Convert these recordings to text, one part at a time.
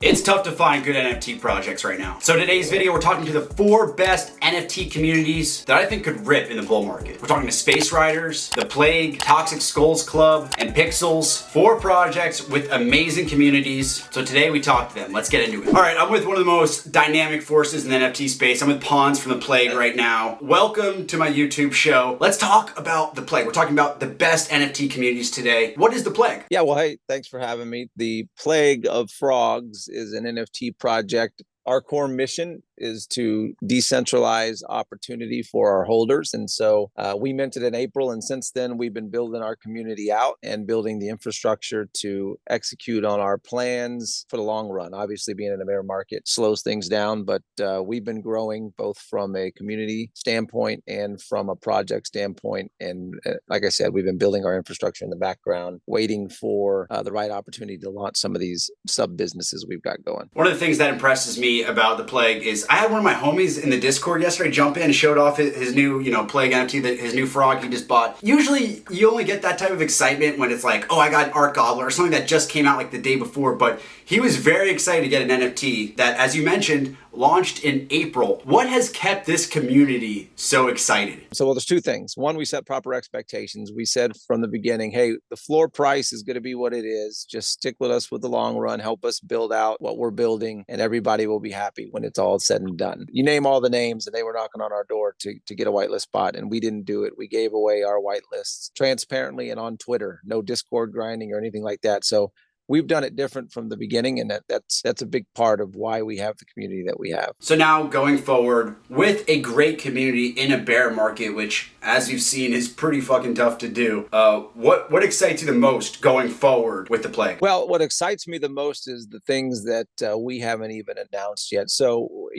It's tough to find good NFT projects right now. So today's video, we're talking to the 4 best NFT communities that I think could rip in the bull market. We're talking to Space Riders, The Plague, Toxic Skulls Club, and Pixels. 4 projects with amazing communities. So today we talk to them. Let's get into it. All right, I'm with one of the most dynamic forces in the NFT space. I'm with Pawns from The Plague right now. Welcome to my YouTube show. Let's talk about The Plague. We're talking about the best NFT communities today. What is The Plague? Yeah, well, hey, thanks for having me. The Plague of Frogs is an NFT project. Our core mission is to decentralize opportunity for our holders. And so we minted in April. And since then, we've been building our community out and building the infrastructure to execute on our plans for the long run. Obviously, being in the bear market slows things down, but we've been growing both from a community standpoint and from a project standpoint. And like I said, we've been building our infrastructure in the background, waiting for the right opportunity to launch some of these sub businesses we've got going. One of the things that impresses me about The Plague is I had one of my homies in the Discord yesterday jump in and showed off his new, Plague NFT, his new frog he just bought. Usually you only get that type of excitement when it's like, oh, I got an Art Gobbler or something that just came out like the day before, but he was very excited to get an NFT that, as you mentioned, launched in April. What has kept this community so excited? So, well, there's 2 things. One, we set proper expectations. We said from the beginning, hey, the floor price is going to be what it is. Just stick with us with the long run, help us build out what we're building, and everybody will be happy when it's all said and done. You name all the names, and they were knocking on our door to get a whitelist spot, and we didn't do it. We gave away our whitelists transparently and on Twitter. No Discord grinding or anything like that. So we've done it different from the beginning, and that's a big part of why we have the community that we have. So now going forward with a great community in a bear market, which as you've seen is pretty fucking tough to do, what excites you the most going forward with The Plague? Well, what excites me the most is the things that we haven't even announced yet. So,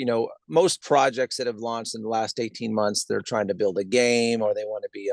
most projects that have launched in the last 18 months, they're trying to build a game or they want to be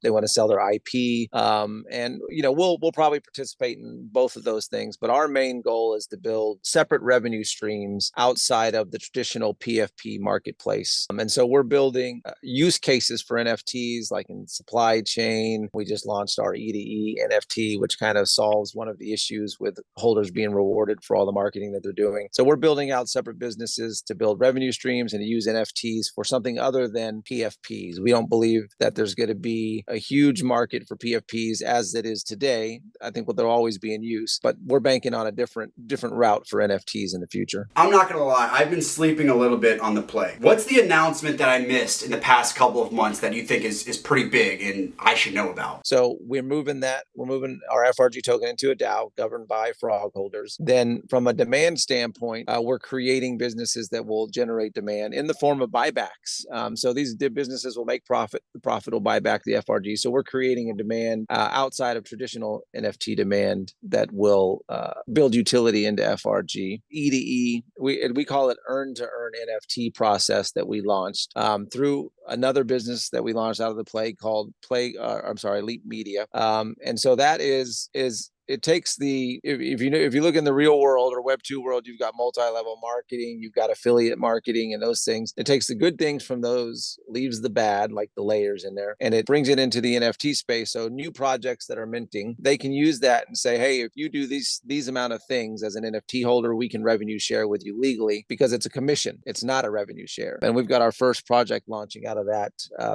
they want to sell their IP. And we'll probably participate in both of those things, but our main goal is to build separate revenue streams outside of the traditional PFP marketplace. And so we're building use cases for NFTs, like in supply chain. We just launched our E2E NFT, which kind of solves one of the issues with holders being rewarded for all the marketing that they're doing. So we're building out separate businesses to build revenue streams and to use NFTs for something other than PFPs. We don't believe that there's going to be a huge market for PFPs as it is today. I think they'll always be in use, but we're banking on a different route for NFTs in the future. I'm not gonna lie, I've been sleeping a little bit on The Plague. What's the announcement that I missed in the past couple of months that you think is pretty big and I should know about? So we're moving our FRG token into a DAO governed by frog holders. Then from a demand standpoint, we're creating businesses that will generate demand in the form of buybacks. So these businesses will make profit. The profit will buy back the FRG. So we're creating a demand outside of traditional NFT demand that will build utility into FRG. E2E, we call it earn-to-earn NFT process that we launched through another business that we launched out of The Plague called Leap Media. And so that is it takes if you look in the real world or Web 2 world, you've got multi-level marketing, you've got affiliate marketing and those things. It takes the good things from those, leaves the bad, like the layers in there, and it brings it into the NFT space. So new projects that are minting, they can use that and say, hey, if you do these amount of things as an NFT holder, we can revenue share with you legally because it's a commission. It's not a revenue share. And we've got our first project launching out of that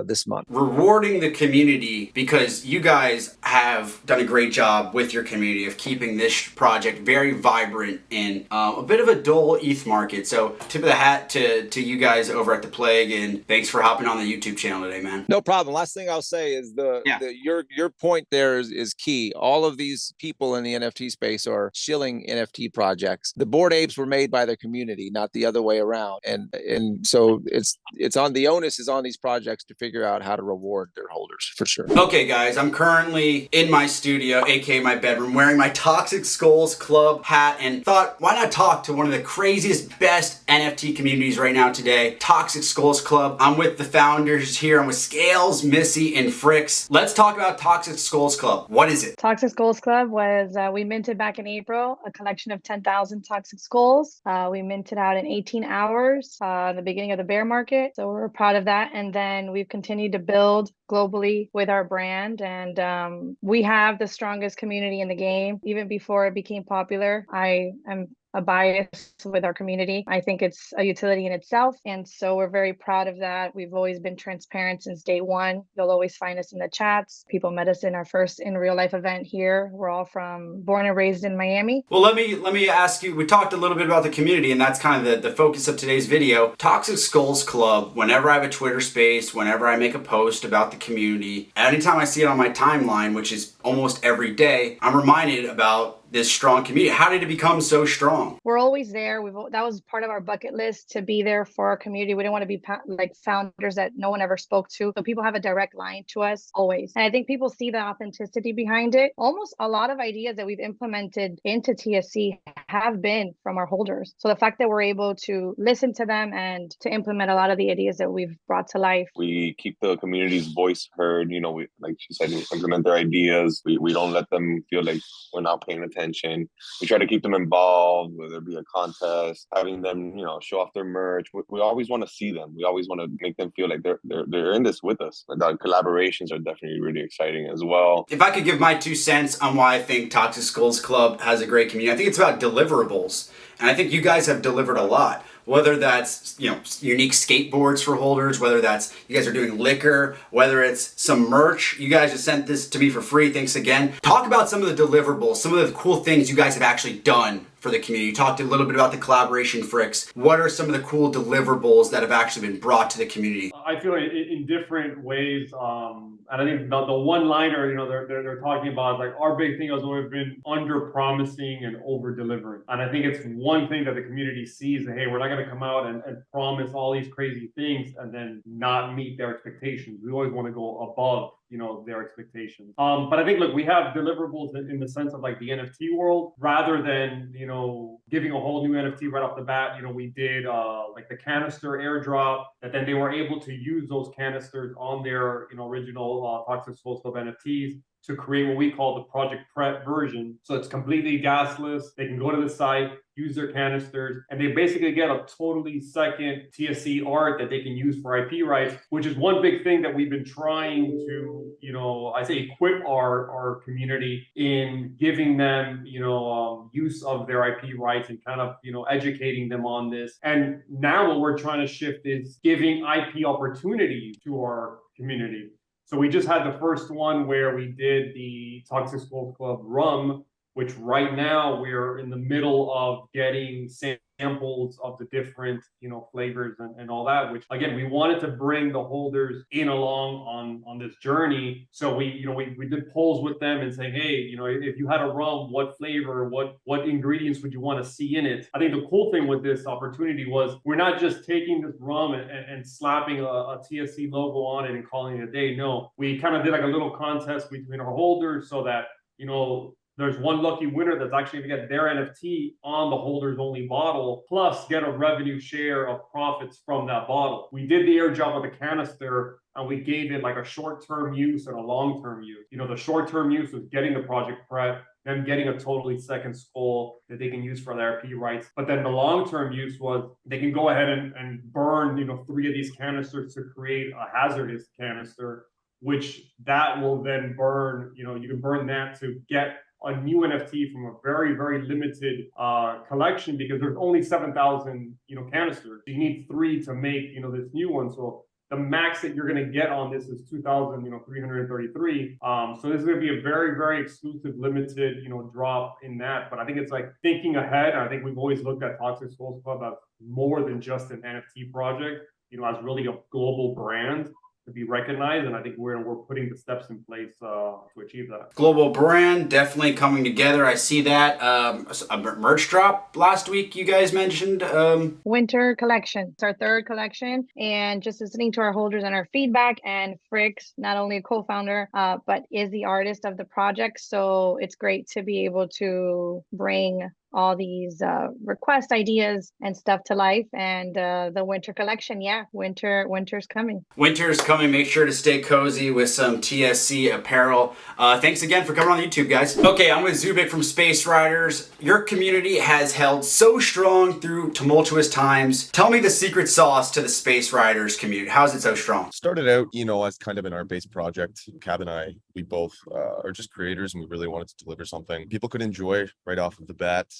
this month. Rewarding the community, because you guys have done a great job with your community of keeping this project very vibrant in a bit of a dull ETH market. So tip of the hat to you guys over at The Plague, and thanks for hopping on the YouTube channel today, man. No problem. Last thing I'll say is your point there is key. All of these people in the NFT space are shilling NFT projects. The Bored Apes were made by the community, not the other way around. And so it's on, the onus is on these projects to figure out how to reward their holders for sure. Okay guys, I'm currently in my studio, aka my bedroom, wearing my Toxic Skulls Club hat, and thought, why not talk to one of the craziest, best NFT communities right now today, Toxic Skulls Club. I'm with the founders here. I'm with Scales, Missy, and Fricks. Let's talk about Toxic Skulls Club. What is it? Toxic Skulls Club was, we minted back in April, a collection of 10,000 Toxic Skulls. We minted out in 18 hours in the beginning of the bear market. So we're proud of that. And then we've continued to build globally with our brand. And we have the strongest community in the game. Even before it became popular, I am a bias with our community. I think it's a utility in itself. And so we're very proud of that. We've always been transparent since day one. You'll always find us in the chats. People met us in our first in real life event here. We're all born and raised in Miami. Well, let me ask you, we talked a little bit about the community, and that's kind of the focus of today's video. Toxic Skulls Club, whenever I have a Twitter space, whenever I make a post about the community, anytime I see it on my timeline, which is almost every day, I'm reminded about this strong community. How did it become so strong? We're always there. That was part of our bucket list, to be there for our community. We didn't want to be like founders that no one ever spoke to. So people have a direct line to us always. And I think people see the authenticity behind it. Almost a lot of ideas that we've implemented into TSC have been from our holders. So the fact that we're able to listen to them and to implement a lot of the ideas that we've brought to life. We keep the community's voice heard. You know, we, like she said, we implement their ideas. We don't let them feel like we're not paying attention. We try to keep them involved, whether it be a contest, having them, show off their merch. We always want to see them. We always want to make them feel like they're in this with us. The collaborations are definitely really exciting as well. If I could give my 2 cents on why I think Toxic Skulls Club has a great community, I think it's about deliverables. And I think you guys have delivered a lot. Whether that's, unique skateboards for holders, whether that's you guys are doing liquor, whether it's some merch. You guys just sent this to me for free. Thanks again. Talk about some of the deliverables, some of the cool things you guys have actually done for the community. You talked a little bit about the collaboration, Fricks. What are some of the cool deliverables that have actually been brought to the community? I feel in different ways. And I think the one-liner, they're talking about, like, our big thing has always been under-promising and over-delivering. And I think it's one thing that the community sees, that, hey, we're not going to come out and promise all these crazy things and then not meet their expectations. We always want to go above their expectations. But I think, look, we have deliverables in the sense of like the NFT world, rather than, giving a whole new NFT right off the bat. We did like the canister airdrop, that then they were able to use those canisters on their, original Toxic Skulls Club NFTs to create what we call the Project Prep version. So it's completely gasless. They can go to the site, use their canisters, and they basically get a totally second TSC art that they can use for IP rights, which is one big thing that we've been trying to, I say equip our community in, giving them, use of their IP rights and kind of, educating them on this. And now what we're trying to shift is giving IP opportunities to our community. So we just had the first one where we did the Toxic Skulls Club rum, which right now we're in the middle of getting samples of the different, flavors and all that, which again, we wanted to bring the holders in along on this journey. So we did polls with them and saying, hey, if you had a rum, what flavor, what ingredients would you want to see in it? I think the cool thing with this opportunity was we're not just taking this rum and slapping a TSC logo on it and calling it a day. No, we kind of did like a little contest between our holders so that, there's one lucky winner that's actually going to get their NFT on the holders only bottle, plus get a revenue share of profits from that bottle. We did the airdrop of the canister, and we gave it like a short-term use and a long-term use. The short-term use was getting the Project Prep, them getting a totally second skull that they can use for their IP rights. But then the long-term use was they can go ahead and burn, 3 of these canisters to create a hazardous canister, which that will then burn, you can burn that to get a new NFT from a very, very limited collection, because there's only 7,000, canisters. You need 3 to make, this new one. So the max that you're going to get on this is 2,333. So this is going to be a very, very exclusive, limited, drop in that. But I think it's like thinking ahead. I think we've always looked at Toxic Skulls Club as more than just an NFT project, as really a global brand to be recognized, and I think we're putting the steps in place to achieve that. Global brand definitely coming together. I see that. A merch drop last week you guys mentioned. Winter collection. It's our 3rd collection, and just listening to our holders and our feedback, and Fricks, not only a co-founder, but is the artist of the project. So it's great to be able to bring all these request ideas and stuff to life. And the winter collection, winter's coming. Winter's coming. Make sure to stay cozy with some TSC apparel. Thanks again for coming on YouTube, guys. Okay, I'm with Zubik from Space Riders. Your community has held so strong through tumultuous times. Tell me the secret sauce to the Space Riders community. How is it so strong? Started out, as kind of an art-based project. Cab and I, we both are just creators, and we really wanted to deliver something people could enjoy right off of the bat.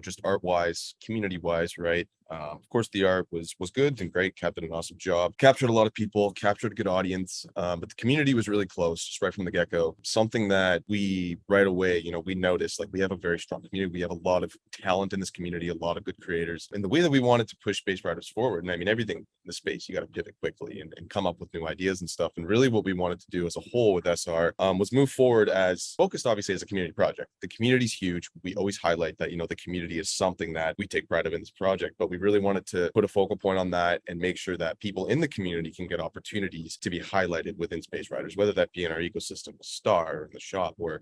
just art wise, community wise, right? Of course, the art was good and great. Cap did an awesome job. Captured a lot of people, captured a good audience, but the community was really close just right from the get-go. Something that we right away, we noticed, like, we have a very strong community. We have a lot of talent in this community, a lot of good creators, and the way that we wanted to push Space Riders forward. And I mean, everything in the space, you got to pivot quickly and come up with new ideas and stuff. And really, what we wanted to do as a whole with SR was move forward as focused, obviously, as a community project. The community's huge. We always highlight that the community is something that we take pride of in this project, but we really wanted to put a focal point on that and make sure that people in the community can get opportunities to be highlighted within Space Riders, whether that be in our ecosystem, Star, or in the shop, or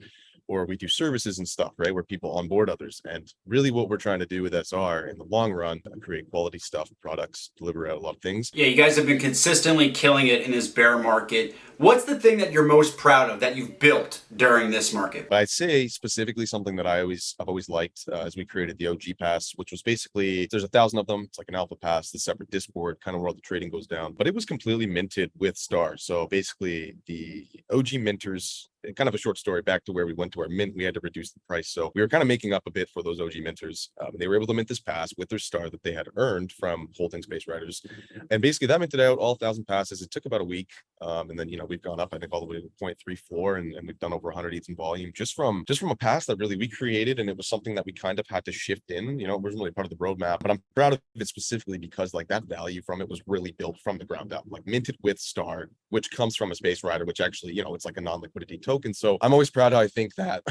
we do services and stuff, right, where people onboard others. And really what we're trying to do with SR in the long run, create quality stuff, products, deliver out a lot of things. Yeah, you guys have been consistently killing it in this bear market. What's the thing that you're most proud of that you've built during this market? I'd say specifically something that I've always liked as we created the OG pass, which was basically, there's 1,000 of them. It's like an alpha pass, the separate Discord, kind of where all the trading goes down, but it was completely minted with Star. So basically the OG minters, kind of a short story back to where we went to our mint, we had to reduce the price. So we were kind of making up a bit for those OG minters. They were able to mint this pass with their Star that they had earned from holding Space Riders. And basically that minted out all 1,000 passes. It took about a week. And then, we've gone up, I think, all the way to 0.34 and we've done over 100 ETH in volume just from a pass that really we created. And it was something that we kind of had to shift in, it wasn't really part of the roadmap, but I'm proud of it specifically because like that value from it was really built from the ground up, like minted with Star, which comes from a Space Rider, which actually, it's like a non-liquidity token. So I'm always proud how I think that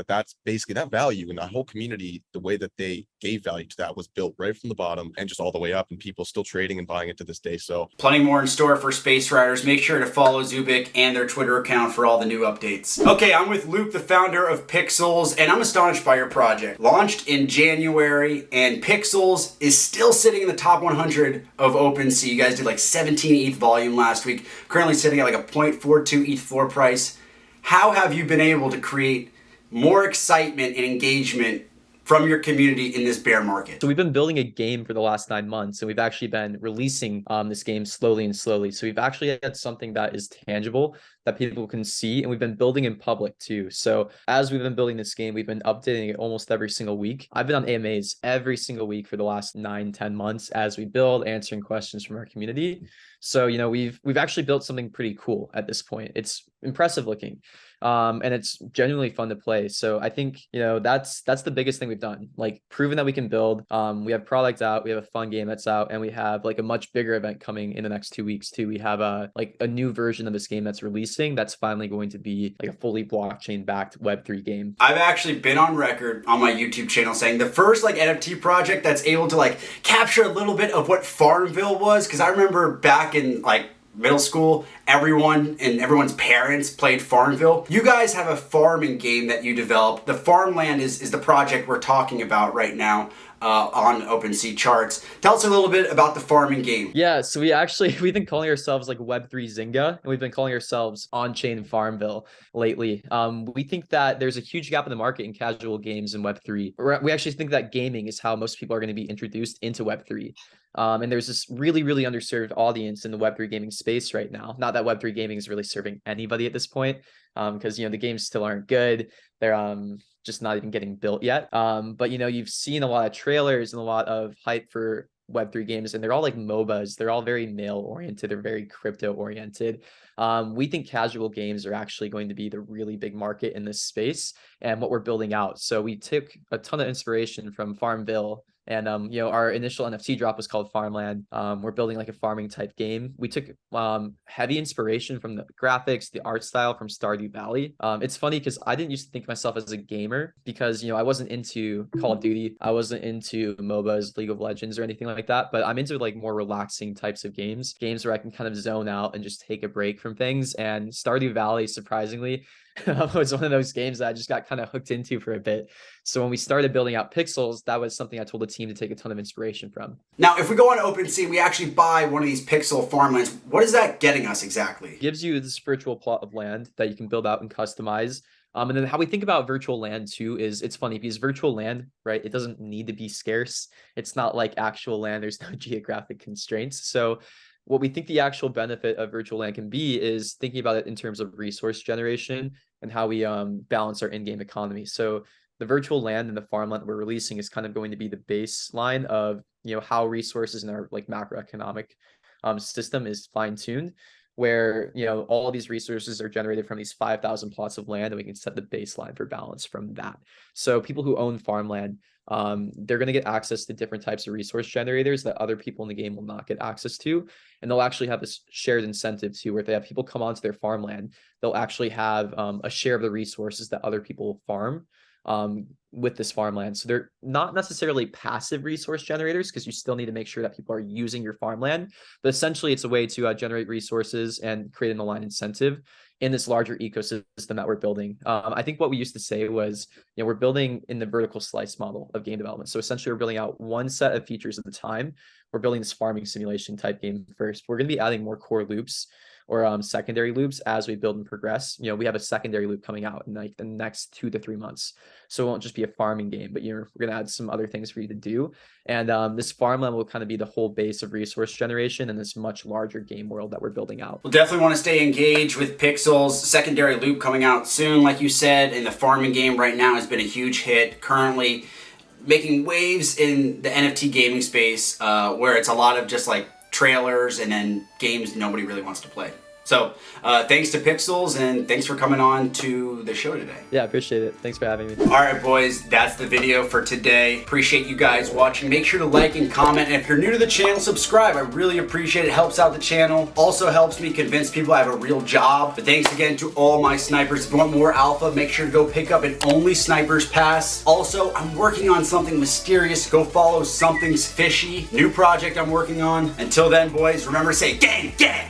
that's basically that value and that whole community, the way that they gave value to that was built right from the bottom and just all the way up, and people still trading and buying it to this day. So plenty more in store for Space Riders. Make sure to follow Zubik and their Twitter account for all the new updates. Okay, I'm with Luke, the founder of Pixels, and I'm astonished by your project. Launched in January, and Pixels is still sitting in the top 100 of OpenSea. You guys did like 17 ETH volume last week, currently sitting at like a 0.42 ETH floor price. How have you been able to create more excitement and engagement from your community in this bear market? So we've been building a game for the last 9 months, and we've actually been releasing this game slowly and slowly. So we've actually had something that is tangible that people can see, and we've been building in public too. So as we've been building this game, we've been updating it almost every single week. I've been on AMAs every single week for the last 9-10 months as we build, answering questions from our community. So, we've actually built something pretty cool at this point. It's impressive looking. And it's genuinely fun to play. So I think, that's the biggest thing we've done, like proven that we can build. We have product out, we have a fun game that's out, and we have like a much bigger event coming in the next 2 weeks too. We have a new version of this game that's releasing that's finally going to be like a fully blockchain backed Web3 game. I've actually been on record on my YouTube channel saying the first NFT project that's able to capture a little bit of what Farmville was, because I remember back in middle school, everyone's parents played Farmville. You guys have a farming game that you developed. The farmland is the project we're talking about right now on OpenSea charts. Tell us a little bit about the farming game. Yeah, so we've been calling ourselves Web3 Zynga, and we've been calling ourselves on-chain Farmville lately. We think that there's a huge gap in the market in casual games in Web3. We actually think that gaming is how most people are going to be introduced into Web3. And there's this really, really underserved audience in the Web3 gaming space right now. Not that Web3 gaming is really serving anybody at this point, because, the games still aren't good. They're just not even getting built yet. But, you've seen a lot of trailers and a lot of hype for Web3 games, and they're all like MOBAs. They're all very male oriented. They're very crypto oriented. We think casual games are actually going to be the really big market in this space and what we're building out. So we took a ton of inspiration from Farmville. And, our initial NFT drop was called Farmland. We're building like a farming type game. We took heavy inspiration from the graphics, the art style from Stardew Valley. It's funny because I didn't used to think of myself as a gamer because, I wasn't into Call of Duty. I wasn't into MOBAs, League of Legends or anything like that. But I'm into more relaxing types of games where I can kind of zone out and just take a break from things. And Stardew Valley, surprisingly, was one of those games that I just got kind of hooked into for a bit. So when we started building out Pixels, that was something I told the team to take a ton of inspiration from. Now, if we go on OpenSea and we actually buy one of these Pixel farmlands, what is that getting us exactly? It gives you this virtual plot of land that you can build out and customize. And then how we think about virtual land too is it's funny because virtual land, right? It doesn't need to be scarce. It's not like actual land. There's no geographic constraints. So what we think the actual benefit of virtual land can be is thinking about it in terms of resource generation and how we balance our in-game economy. So the virtual land and the farmland we're releasing is kind of going to be the baseline of, you know, how resources in our like macroeconomic system is fine-tuned, where, you know, all these resources are generated from these 5,000 plots of land, and we can set the baseline for balance from that. So people who own farmland, they're going to get access to different types of resource generators that other people in the game will not get access to. And they'll actually have this shared incentive too, where if they have people come onto their farmland, they'll actually have a share of the resources that other people farm with this farmland. So they're not necessarily passive resource generators, because you still need to make sure that people are using your farmland, but essentially it's a way to generate resources and create an aligned incentive in this larger ecosystem that we're building. I think what we used to say was, you know, we're building in the vertical slice model of game development. So essentially we're building out one set of features at a time. We're building this farming simulation type game first. We're going to be adding more core loops or secondary loops as we build and progress. You know, we have a secondary loop coming out in like the next 2 to 3 months. So it won't just be a farming game, but we're going to add some other things for you to do. And this farmland will kind of be the whole base of resource generation in this much larger game world that we're building out. We'll definitely want to stay engaged with Pixel's secondary loop coming out soon, like you said, and the farming game right now has been a huge hit. Currently making waves in the NFT gaming space, where it's a lot of just like trailers and then games nobody really wants to play. So thanks to Pixels, and thanks for coming on to the show today. Yeah, appreciate it. Thanks for having me. All right, boys, that's the video for today. Appreciate you guys watching. Make sure to like and comment. And if you're new to the channel, subscribe. I really appreciate it. It helps out the channel. Also helps me convince people I have a real job. But thanks again to all my snipers. If you want more alpha, make sure to go pick up an Only Snipers pass. Also, I'm working on something mysterious. Go follow Something's Fishy. New project I'm working on. Until then, boys, remember to say gang, gang!